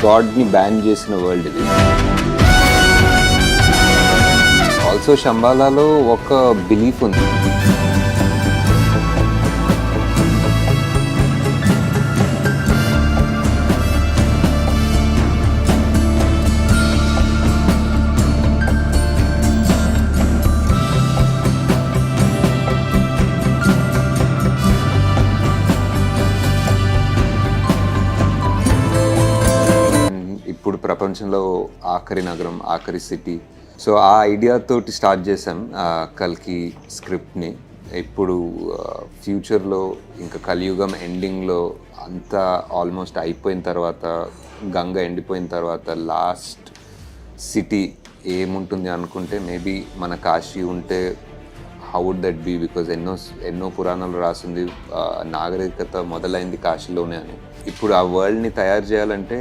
గాడ్ని ban చేసిన world ఇది. Also శంబాలాలో ఒక బిలీఫ్ ఉంది. ఇప్పుడు ప్రపంచంలో ఆఖరి నగరం, ఆఖరి సిటీ. సో ఆ ఐడియాతోటి స్టార్ట్ చేసాం కల్కి స్క్రిప్ట్ని. ఇప్పుడు ఫ్యూచర్లో ఇంకా కలియుగం ఎండింగ్లో అంతా ఆల్మోస్ట్ అయిపోయిన తర్వాత, గంగ ఎండిపోయిన తర్వాత లాస్ట్ సిటీ ఏముంటుంది అనుకుంటే మేబీ మన కాశీ ఉంటే how would that be? Because ఎన్నో పురాణాలు రాసింది నాగరికత మొదలైంది కాశీలోనే అని. ఇప్పుడు ఆ వరల్డ్ని తయారు చేయాలంటే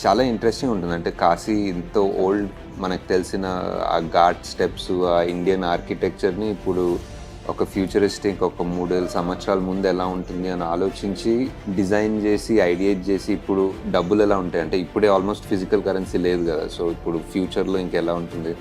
చాలా ఇంట్రెస్టింగ్ ఉంటుంది. అంటే కాశీ ఎంతో ఓల్డ్, మనకు తెలిసిన ఆ ఘాట్ స్టెప్స్, ఆ ఇండియన్ ఆర్కిటెక్చర్ని ఇప్పుడు ఒక ఫ్యూచరిస్టిక్ ఒక 3,000 సంవత్సరాల ముందు ఎలా ఉంటుంది అని ఆలోచించి డిజైన్ చేసి ఐడియేట్ చేసి ఇప్పుడు డబ్బులు ఎలా ఉంటాయి అంటే ఇప్పుడే ఆల్మోస్ట్ ఫిజికల్ కరెన్సీ లేదు కదా. సో ఇప్పుడు ఫ్యూచర్లో ఇంకెలా ఉంటుంది.